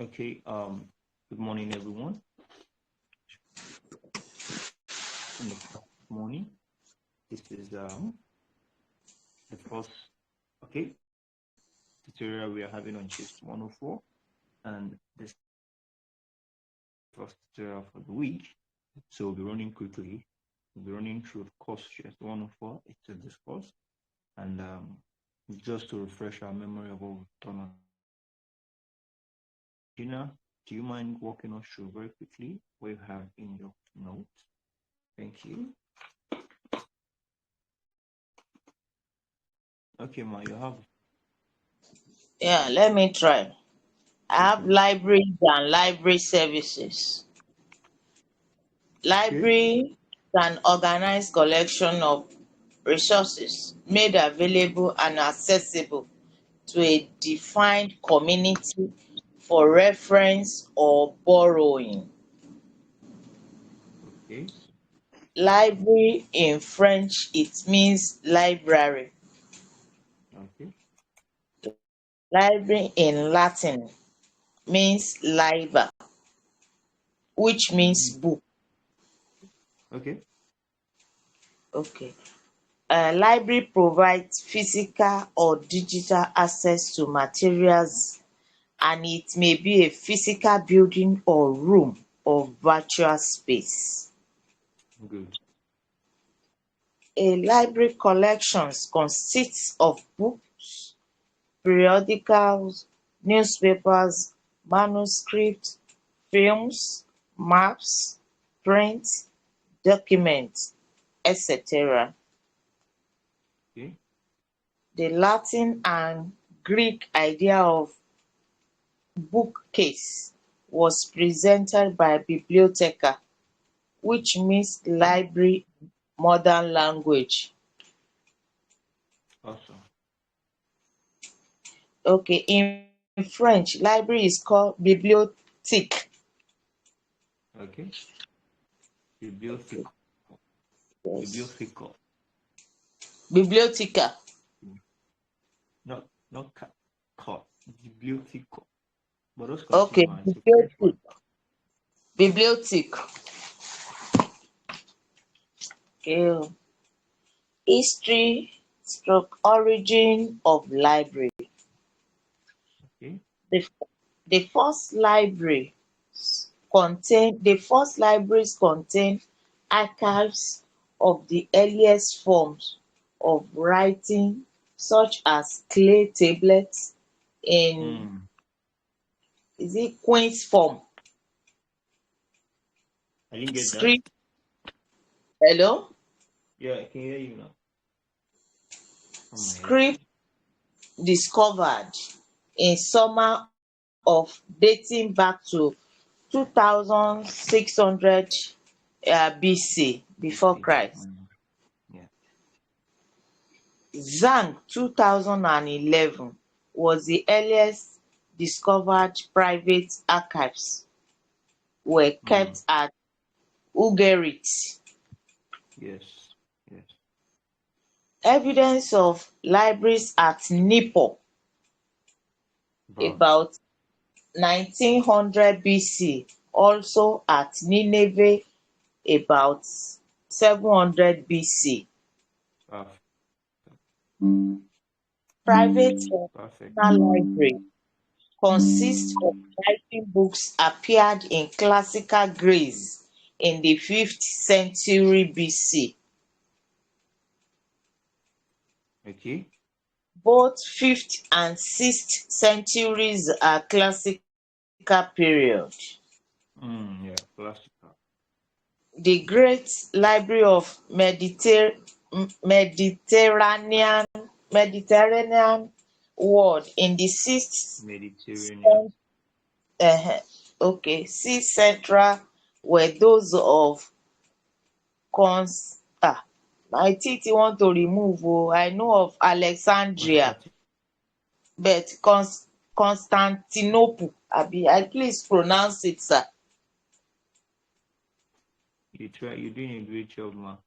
Okay, good morning, everyone. In the morning, this is the first, okay, tutorial we are having on GST104, and this first tutorial for the week. So we'll be running quickly. We'll be running through the course GST104. It's a discourse, and just to refresh our memory of what we've done on. Gina, do you mind walking us through very quickly what you have in your notes? Thank you. Okay, Ma, you have. Yeah, let me try. I have libraries and library services. Library is an organized collection of resources made available and accessible to a defined community for reference or borrowing. Okay. Library in French, it means library. Okay. Library in Latin means liber, which means book. Okay. Okay. A library provides physical or digital access to materials, and it may be a physical building or room or virtual space. Good. A library collection consists of books, periodicals, newspapers, manuscripts, films, maps, print, documents, etc. Okay. The Latin and Greek idea of bookcase was presented by bibliotheca, which means library in modern language. Awesome. Okay, in French, library is called bibliothèque. Okay. Bibliotheca. Yes. Bibliotheca. Bibliotheca. Not cut. Bibliotheca. But let's Okay, continue, man. It's a French bibliothèque. word. Bibliothèque. Okay. History stroke origin of library. Okay. The, the first libraries contain archives of the earliest forms of writing, such as clay tablets in quaint form, I didn't get that. script. Hello? Yeah, I can hear you now. From my Script headset. discovered in summer of dating back to 2600 BC, before BC. Christ. Yeah. Zhang 2011 was the earliest discovered private archives were kept at Ugarit. Yes. Yes. Evidence of libraries at Nippur But about 1900 BC, also at Nineveh about 700 BC. perfect. Private or Perfect. personal library consists of writing books appeared in classical Greece in the 5th century BC. Okay. Both 5th and 6th centuries are classical period. Yeah. Classical. The Great Library of Mediterranean world in the 6th Mediterranean. okay, 6th century were those of my teeth want to remove I know of Alexandria, Constantine. but Constantinople abi please pronounce it, sir. You try. You're doing a great job, man.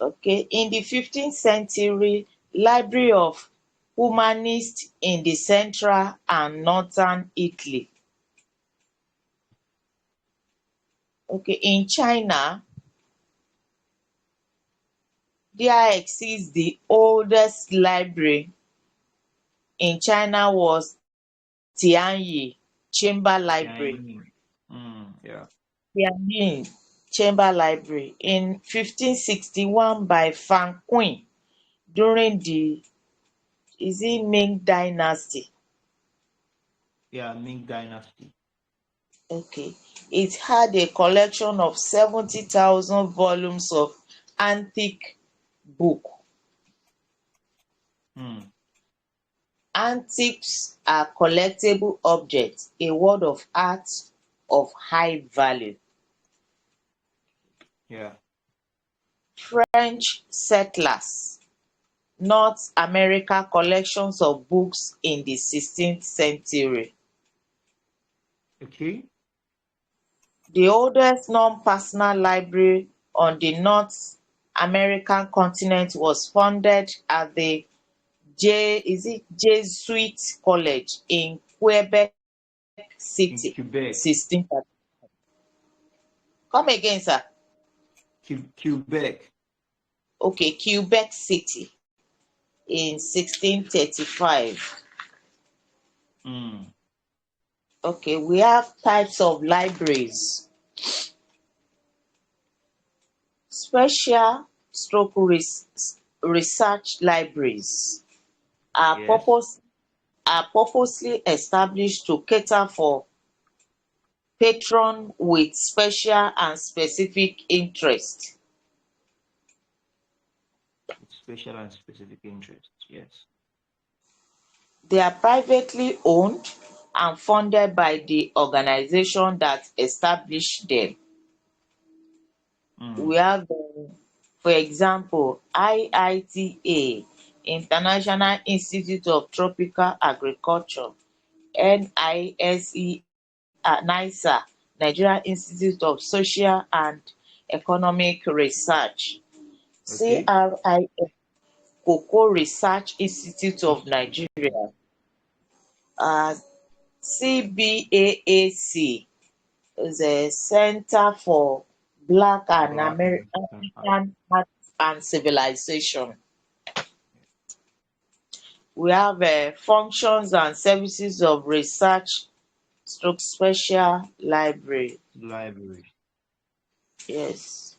Okay, in the 15th century, Library of humanists in the central and northern Italy. Okay, in China, there exists the oldest library in China was Tianyi Chamber Library. Chinese. Yeah. Tianyi Chamber Library in 1561 by Fan Qin during the Ming Dynasty. Yeah, Ming Dynasty. Okay. It had a collection of 70,000 volumes of antique book. Antiques are collectible objects, a word of art of high value. Yeah. French settlers North America collections of books in the 16th century. Okay. The oldest non-personal library on the North American continent was founded at the Jesuit College in Quebec In City, Quebec. 1630. Come again, sir. Quebec. Okay, Quebec City in 1635. Okay, we have types of libraries. Special stroke research libraries are Yes. purposely established to cater for patrons with special and specific interest. With special and specific interests. Yes. They are privately owned and funded by the organization that established them. We have, for example, IITA, International Institute of Tropical Agriculture, NISE, NISA, Nigerian Institute of Social and Economic Research, Okay. CRIF, Cocoa Research Institute of Institute. Nigeria, CBAAC is a Center for Black and Black and African art. African Art and Civilization. We have functions and services of research stroke special library. Library. Yes.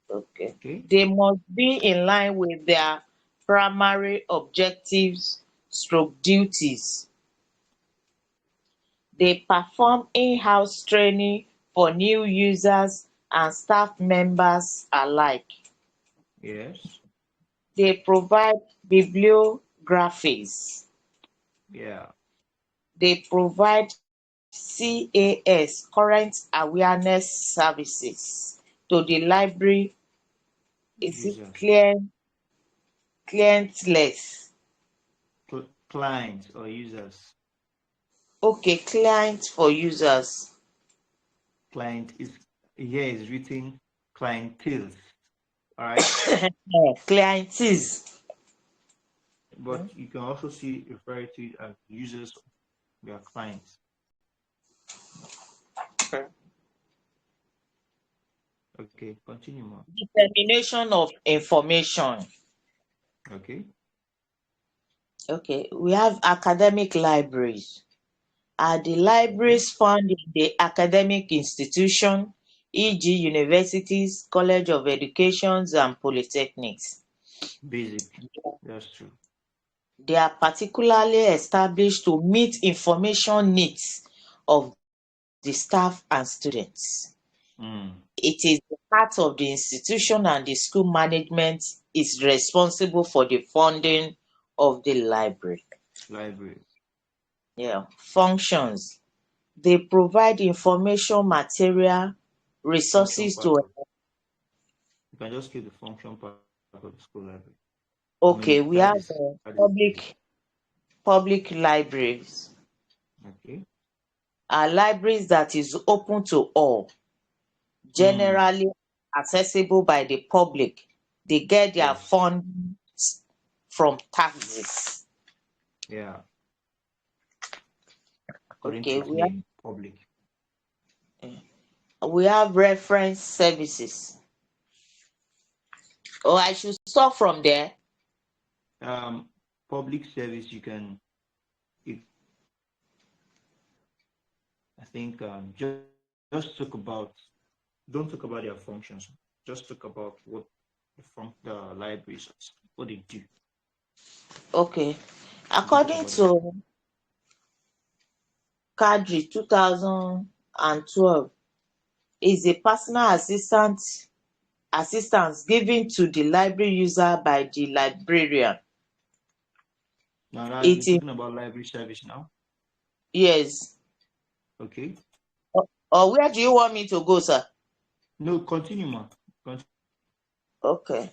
Okay. Okay. They must be in line with their primary objectives stroke duties. They perform in-house training for new users and staff members alike. Yes. They provide bibliographies. Yeah. They provide CAS, current awareness services, to the library. Is it Users. clientless? Clients or users. Okay, client for users. Client is here is written clientele. All right. Clientes. But you can also see refer to it as users, their clients. Okay, continue more. Dissemination of information. Okay. Okay, we have academic libraries. Are the libraries found in the academic institution, e.g. universities, college of educations and polytechnics. Basic. That's true. They are particularly established to meet information needs of the staff and students. It is the part of the institution and the school management is responsible for the funding of the library. Library. Yeah. Functions. They provide information material, Function resources part to. of. You can just keep the function part of the school library. Okay, we that have is basic. public libraries. Okay. Are libraries that is open to all, generally accessible by the public. They get their Yes. from taxes. Yeah. According Okay, to its name, public. we have reference services. Oh, I should stop from there. Public service, I think just talk about, don't talk about their functions. Just talk about what the libraries, what they do. Okay. Don't talk According about their. to Cadre 2012, is a personal assistance given to the library user by the librarian. Now we're It is talking about library service now. yes. Okay. Or where do you want me to go, sir? No, continue, ma. Okay.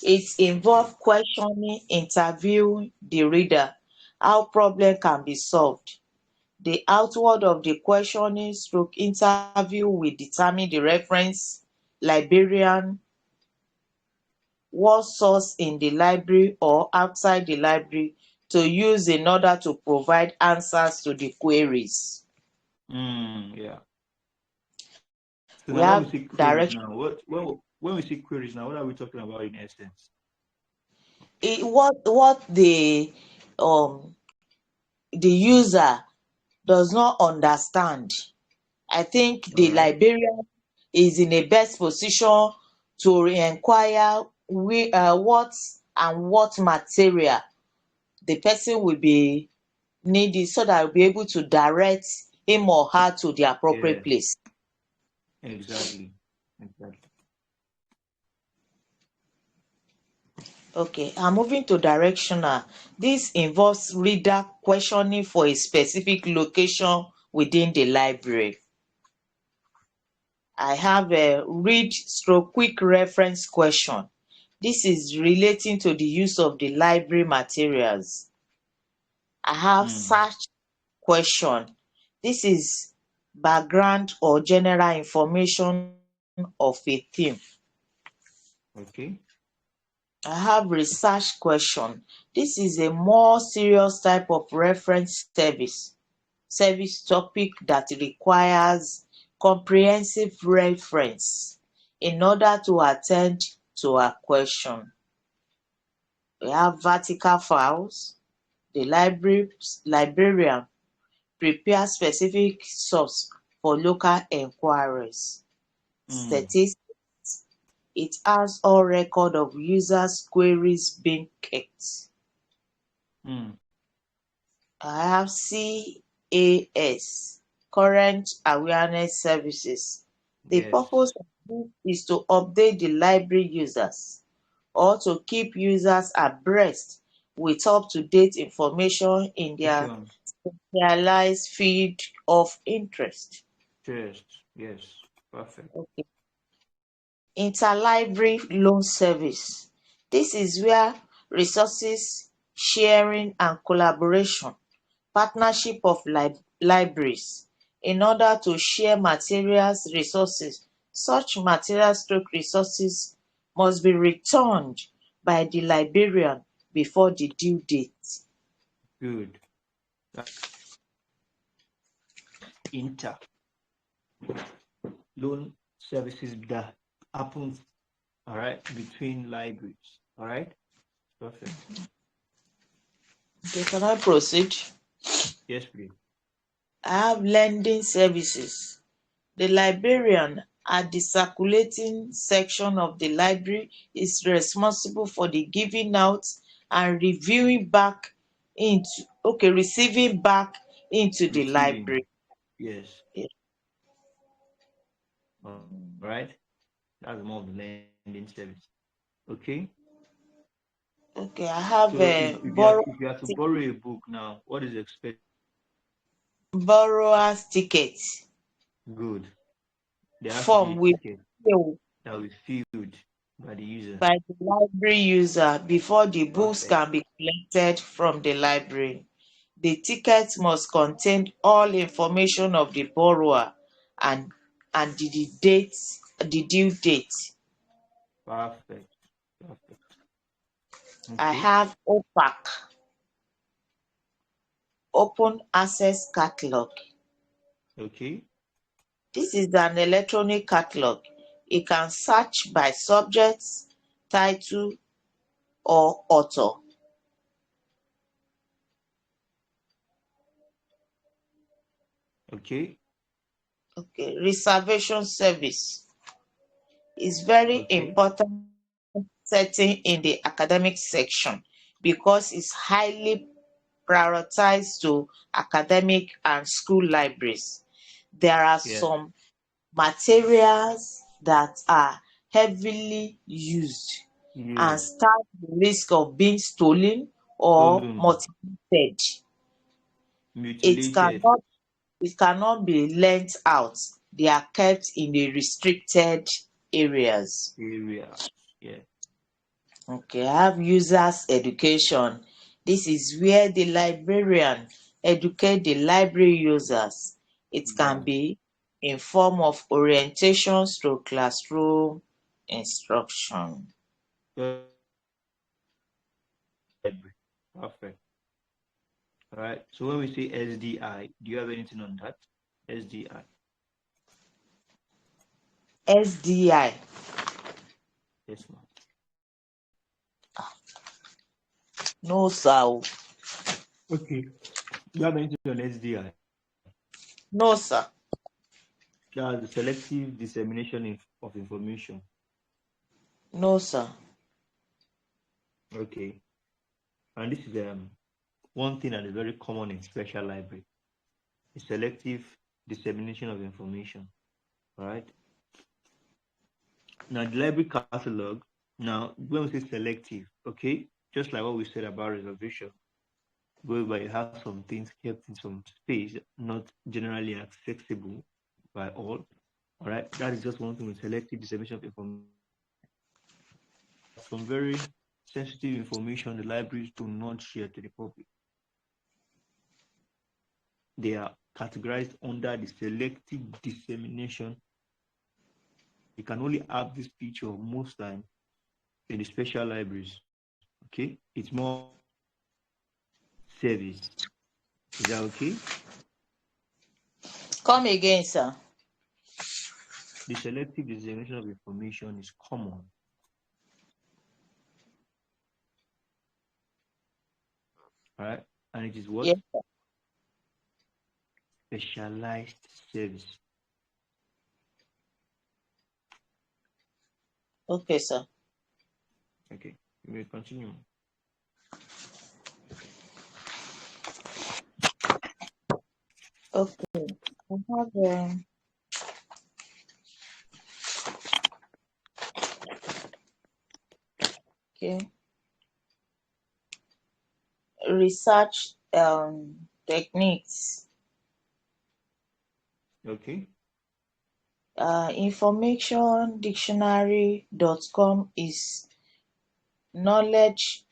It involves questioning, interviewing the reader, how problem can be solved. The outward of the questioning stroke interview will determine the reference librarian, what source in the library or outside the library to use in order to provide answers to the queries. Yeah. So We now when we have see queries direction. now, when we see queries now, what are we talking about in essence? What the user does not understand. I think All the right. librarian is in a best position to inquire what and what material the person will be needing, so that will be able to direct him or her to the appropriate Yes. place. Exactly. Exactly. Okay, I'm moving to directional. This involves reader questioning for a specific location within the library. I have a read stroke quick reference question. This is relating to the use of the library materials. I have Mm. search question. This is background or general information of a theme. Okay. I have research question. This is a more serious type of reference service topic that requires comprehensive reference in order to attend to a question. We have vertical files. The librarian prepare specific source for local enquiries. Mm. Statistics, it has all record of users' queries being kept. Mm. I have CAS, Current Awareness Services. The Yes. purpose of this is to update the library users or to keep users abreast with up-to-date information in their Question. specialized field of interest. Yes. Yes. Perfect. Okay. Interlibrary loan service. This is where resources sharing and collaboration, partnership of libraries in order to share materials resources. Such materials stroke resources must be returned by the librarian before the due date. Good. Inter loan services that happens, all right, between libraries. All right. Perfect. Okay, can I proceed? Yes, please. I have lending services. The librarian at the circulating section of the library is responsible for the giving out and receiving back into the Receiving. library. Yes. Yeah. All right. That's more of the lending service. Okay. Okay, I have So a if you have to borrow a book now, what is expected? borrower's ticket Good. There has to be form a will be ticket filled that will be filled by the user. by the library user before the books Perfect. can be collected from the library. The ticket must contain all information of the borrower and the due date. Perfect. Perfect. I Okay. have OPAC, Open Access Catalog. Okay. This is an electronic catalog. It can search by subject, title, or author. Okay. Okay. Reservation service is very Okay. important setting in the academic section because it's highly prioritized to academic and school libraries. There are Yeah. some materials that are heavily used and Yeah. stand the risk of being stolen or Stolen, mutilated. It mutilated cannot it cannot be lent out. They are kept in the restricted areas. area. Yeah. Okay, I have users education. This is where the librarian educate the library users. It can Yeah. be in form of orientation through classroom instruction. Just library. Perfect. All right. So when we say SDI, do you have anything on that? SDI. SDI. Yes, ma'am. No, sir. Okay. Do you have anything on SDI? No, sir. That's the selective dissemination of information. No, sir. Okay. And this is one thing that is very common in special library. The selective dissemination of information. All right. Now the library catalog. Now when we say selective, okay, just like what we said about reservation, whereby you have some things kept in some space, not generally accessible by all. All right, that is just one thing with selective dissemination of information. Some very sensitive information the libraries do not share to the public. They are categorized under the selective dissemination. You can only have this feature most time in the special libraries. Okay, it's more service. Is that okay? Come again, sir. The selective dissemination of information is common. All right, and it is what? Yes, sir. Specialized service. Okay, sir. Okay, you may continue. Okay. I have okay. Research techniques. Okay. Informationdictionary.com is knowledge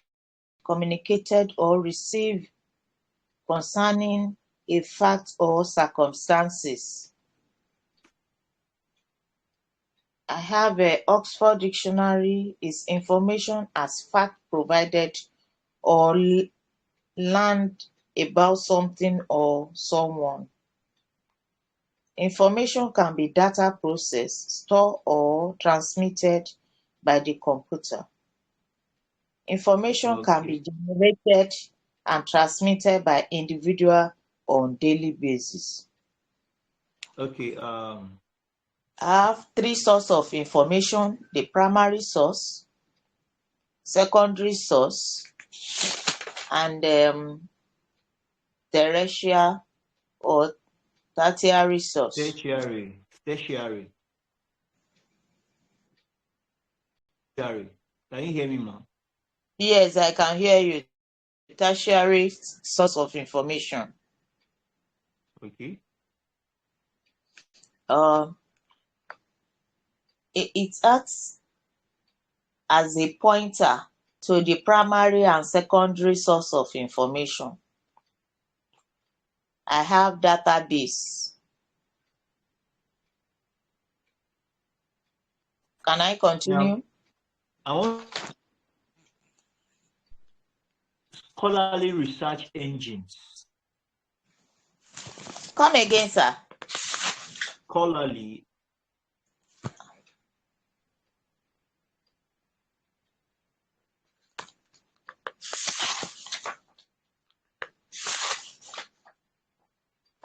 communicated or received concerning a fact or circumstances. I have a Oxford Dictionary is information as fact provided or learned about something or someone. Information can be data processed, stored or transmitted by the computer. Information can be Okay. generated and transmitted by individual on daily basis. Okay. I have three sources of information: the primary source, secondary source, and terrestrial or tertiary source. Tertiary. Tertiary. Tertiary. Can you hear me, ma'am? Yes, I can hear you. Tertiary source of information. Okay. Um, it acts as a pointer to the primary and secondary source of information. I have database. Can I Now, continue? I want scholarly research engines. Come again, sir. Scholarly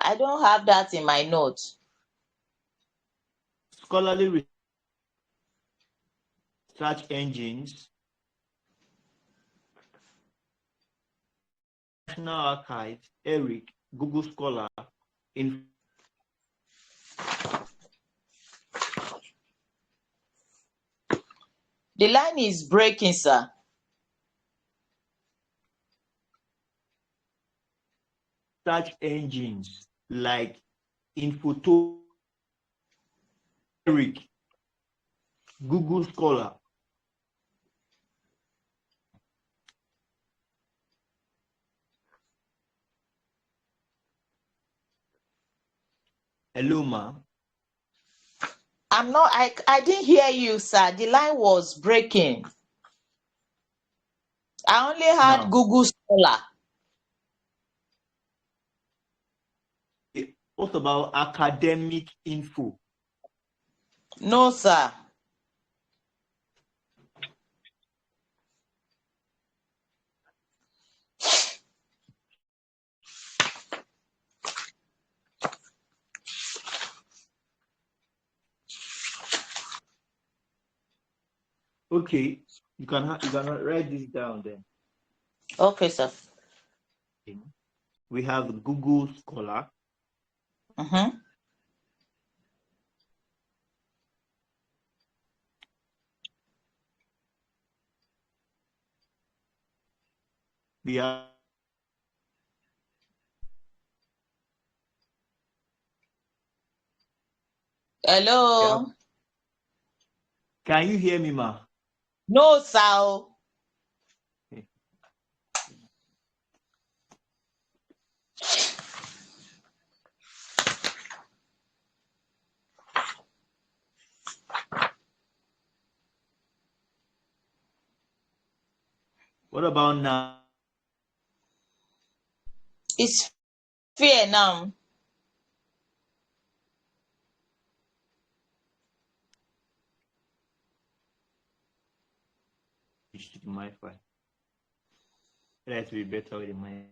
I don't have that in my notes. scholarly research engines, National Archives, ERIC, Google Scholar, in The line is breaking, sir. search engines like Infoto, ERIC, Google Scholar. Hello, ma. I didn't hear you, sir. The line was breaking. I only heard Now, Google Scholar. what about academic info? No, sir. Okay, you can write this down then. Okay, sir. We have Google Scholar. Mm-hmm. We have Hello. Can you hear me, ma? No, sir. Okay. What about now? It's fair now. My file. That will be better with my.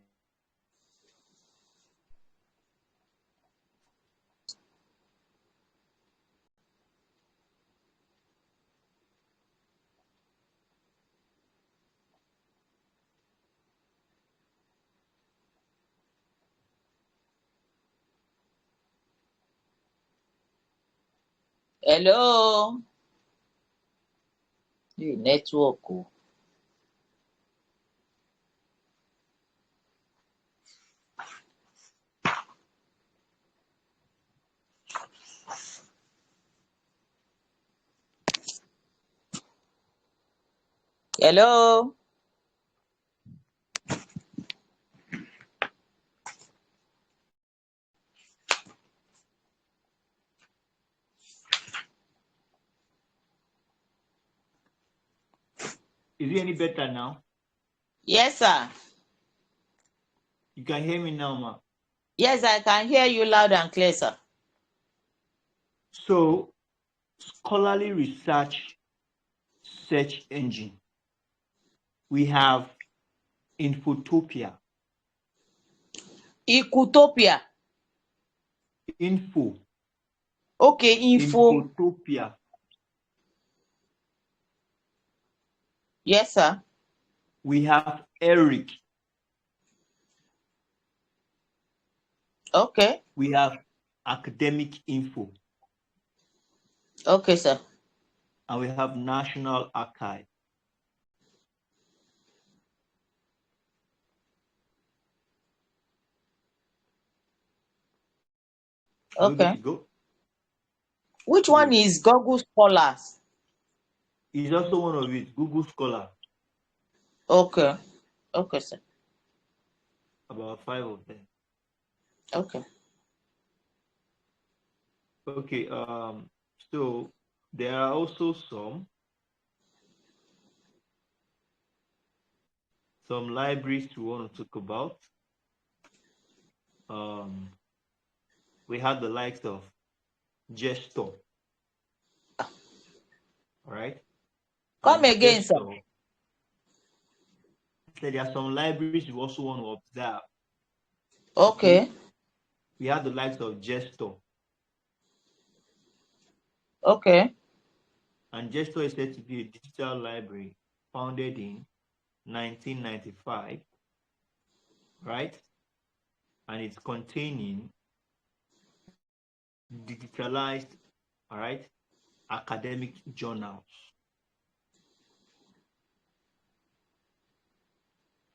Hello. The network. Hello. Is it any better now? Yes, sir. You can hear me now, ma. Yes, I can hear you loud and clear, sir. So, scholarly research search engine. We have Infotopia. Ecotopia. Info. Okay, info. Infotopia. Yes, sir. We have ERIC. Okay. We have academic info. Okay, sir. And we have National Archive. Okay. Go. Which one is Google Scholars? It's also one of it, Google Scholar. Okay. Okay, sir. About 5 of them. Okay. Okay, so there are also some libraries we want to talk about. We have the likes of GST104. All right. Come again, sir. So there are some libraries we also want to observe. Okay. We have the likes of GST104. Okay. And GST104 is said to be a digital library founded in 1995, right? And it's containing digitalized, all right, academic journals.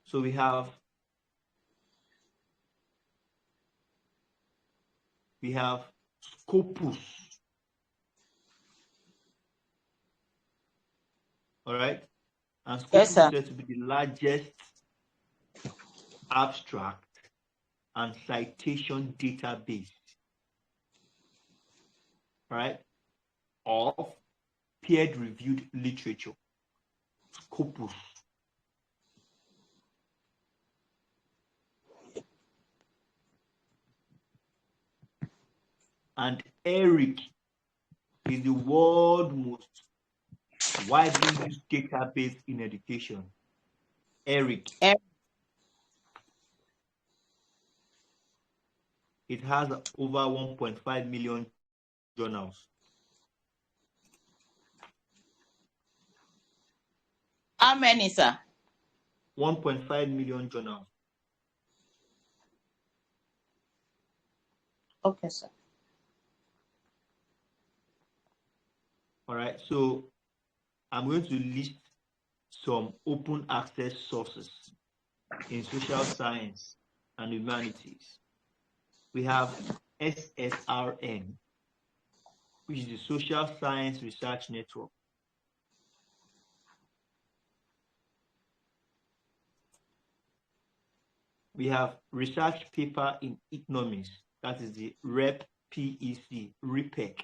So we have Scopus, all right, and Scopus Yes, sir. is said to be the largest abstract and citation database, right, of peer-reviewed literature. Scopus. And ERIC is the world's most widely used database in education. ERIC. It has over 1.5 million journals. How many, sir? 1.5 million journals. Okay, sir. All right, so I'm going to list some open access sources in social science and humanities. We have SR1, which is the Social Science Research Network. We have research paper in economics, that is the REPEC, REPEC.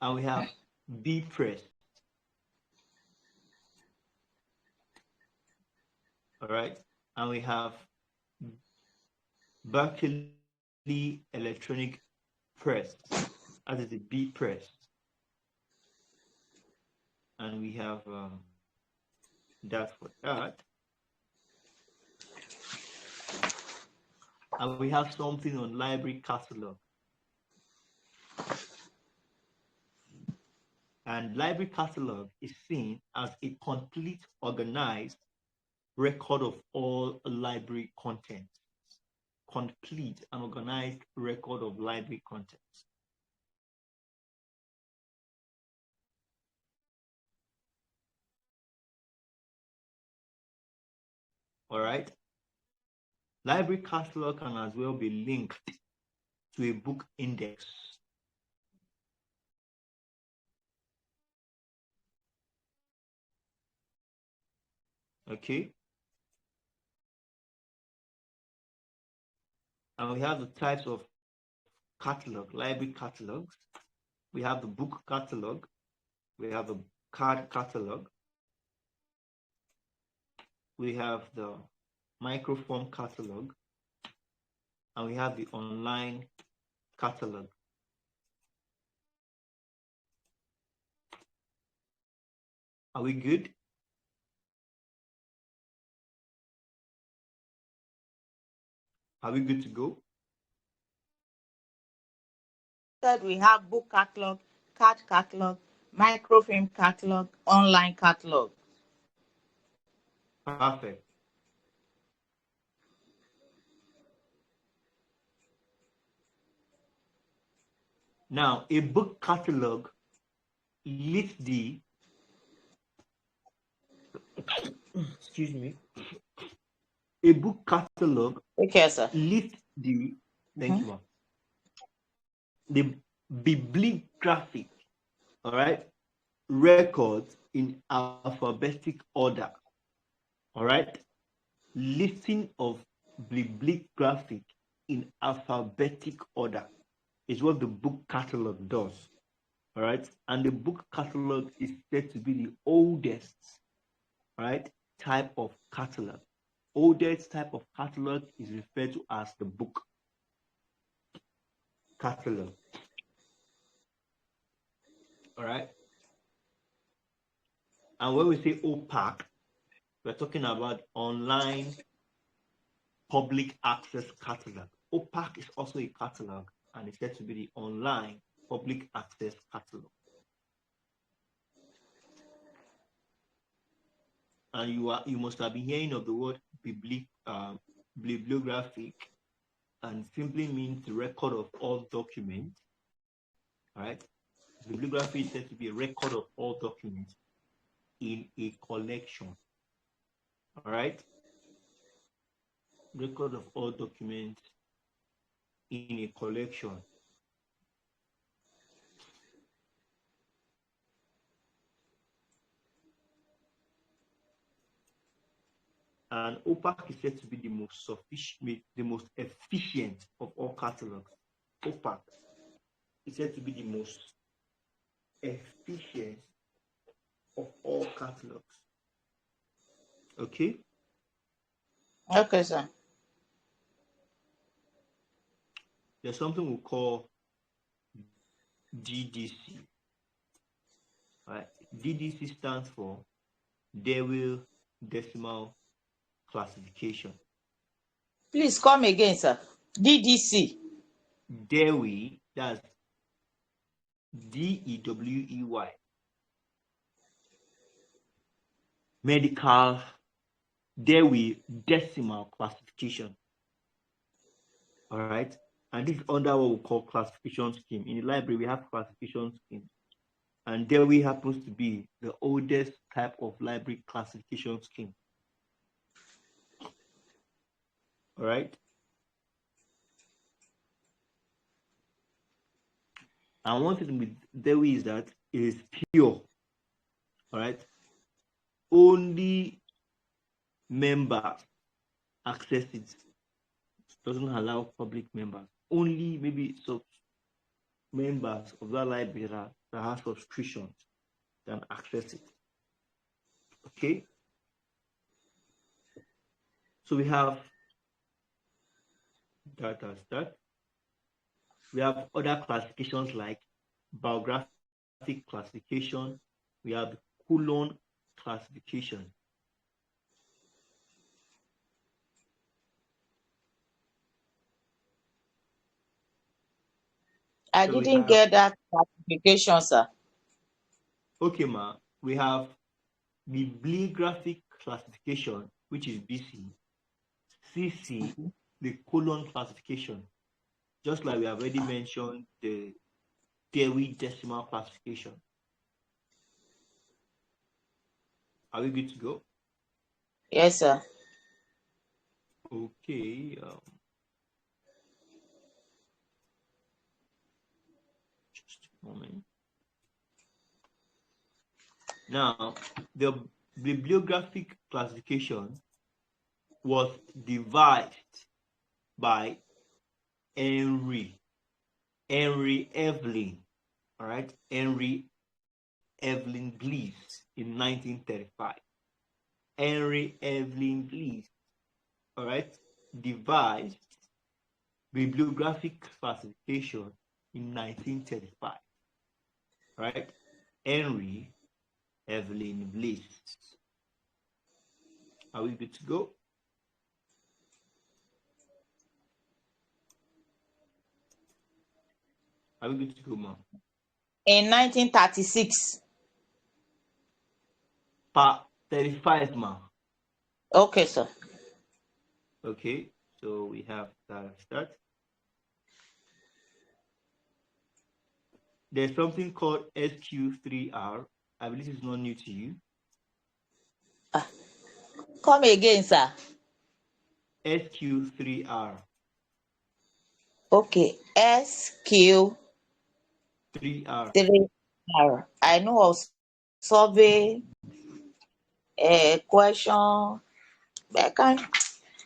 And we have B-Press. All right, and we have Berkeley Electronic Press, that is the B-Press. And we have that for that. And we have something on library catalog. And library catalog is seen as a complete, organized record of all library contents. Complete and organized record of library contents. All right. Library catalog can as well be linked to a book index. Okay. And we have the types of catalog, library catalogs. We have the book catalog. We have the card catalog. We have the microform catalog. And we have the online catalog. Are we good? Are we good to go? Third, we have book catalog, card catalog, microfilm catalog, online catalog. Perfect. Now, a book catalog lists the excuse me. A book catalog Okay, sir. lists the thank you, ma'am. The bibliographic, all right, records in alphabetic order. All right, listing of bibliographic in alphabetic order is what the book catalog does. All right, and the book catalog is said to be the oldest, right, type of catalog. Oldest type of catalog is referred to as the book catalog. All right, and when we say opaque, we're talking about online public access catalog. Opaque is also a catalog, and it's said to be the online public access catalog. And you must have been hearing of the word bibliographic, and simply means the record of all documents. All right, bibliography is said to be a record of all documents in a collection. All right, record of all documents in a collection. And opaque is said to be the most sufficient, the most efficient of all catalogs. Opaque is said to be the most efficient of all catalogs. Okay? Okay, sir. There's something we call DDC. Right? DDC stands for Dewey Decimal Classification. Please come again, sir. DDC. Dewey, that's DEWEY. Medical Dewey Decimal Classification. All right, and this is under what we call classification scheme. In the library, we have classification scheme, and Dewey happens to be the oldest type of library classification scheme. All right. And one thing with Dewey is that it is pure. All right. Only members access it. It doesn't allow public members. Only maybe some members of that library that have subscriptions can access it. Okay. So we have that as that. We have other classifications like biographic classification. We have Coulon classification. I didn't get that classification, sir. Okay, ma. We have bibliographic classification, which is BC. CC, the Coulon classification. Just like we have already mentioned the Dewey Decimal classification. Are we good to go? Yes, sir. Okay. Just a moment. Now, the bibliographic classification was devised by Henry Evelyn, all right, Henry Evelyn Bliss in 1935. Henry Evelyn Bliss, all right, devised bibliographic classification in 1935. Right, Henry Evelyn Bliss. Are we good to go? Are we good to go, ma'am? In 1936. 35, ma'am. Okay, sir. Okay, so we have that start. There's something called SQ3R. I believe it's not new to you. Come again, sir. SQ3R. Okay, SQ3R. I know of survey, question.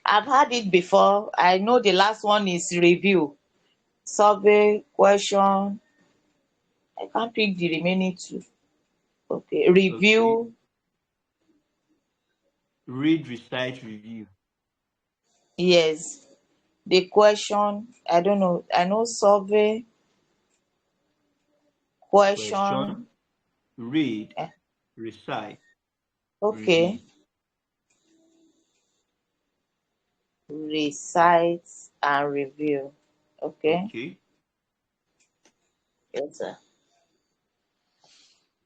I've had it before. I know the last one is review. Survey, question, I can't pick the remaining two. Okay. Review. Okay. Read, recite, review. Yes. The question, I don't know. I know survey, question. Question, read, eh, recite, review. Okay. Recite and review. Okay. Okay. Yes, sir.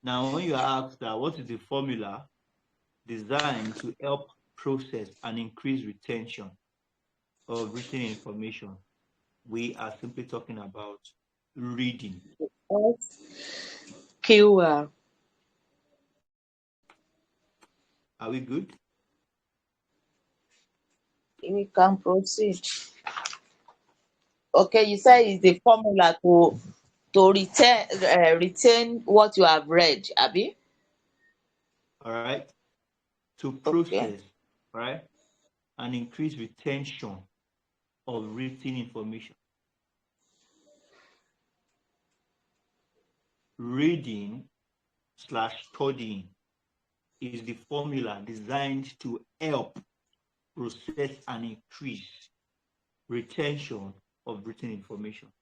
Now, when you are asked that, what is the formula designed to help process and increase retention of written information? We are simply talking about reading. QR. Are we good? We can proceed. Okay, you said it's the formula to retain what you have read, Abi. All right. To Okay. process, all right, and increase retention of written information. Reading / studying is the formula designed to help process and increase retention of written information.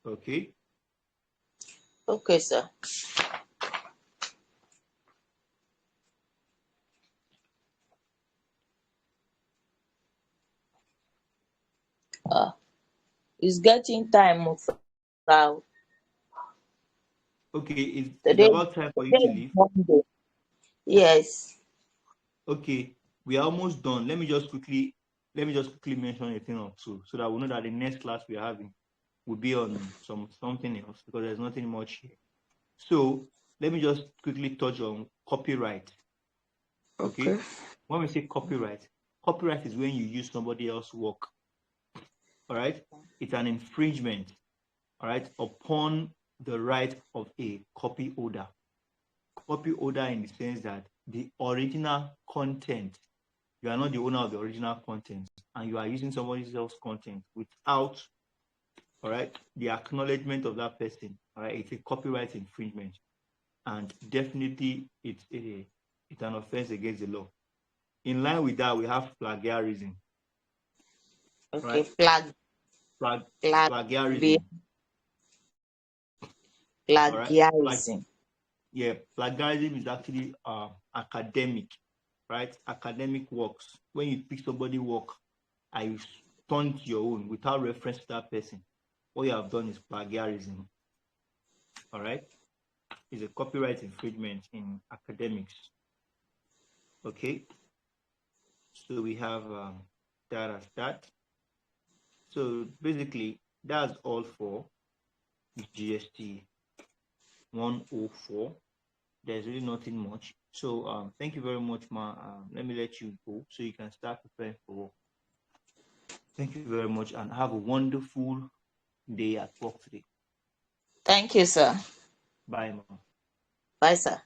Okay. Okay, sir. It's getting time, sir. Okay, it's Today, about time for you today to is leave. Monday. Yes. Okay, we are almost done. Let me just quickly mention a thing or two so that we know that the next class we are having will be on something else because there's nothing much here. So let me just quickly touch on copyright. Okay. When we say copyright is when you use somebody else's work. All right. It's an infringement, all right, upon the right of a copy holder. Copy holder in the sense that the original content, you are not the owner of the original content, and you are using somebody else's content without, all right, the acknowledgement of that person. All right, it's a copyright infringement, and definitely it's an offense against the law. In line with that, we have plagiarism. Okay. Right? Plagiarism. Plagiarism. All right. Plagiarism. Plagiarism is actually academic, right? Academic works. When you pick somebody's work and you turn to your own without reference to that person, what you have done is plagiarism. All right. It's a copyright infringement in academics. Okay. So we have that as that. So basically, that's all for GST 104. There's really nothing much. So thank you very much, Ma. Let me let you go so you can start preparing for work. Thank you very much and have a wonderful day at work today. Thank you, sir. Bye, Ma. Bye, sir.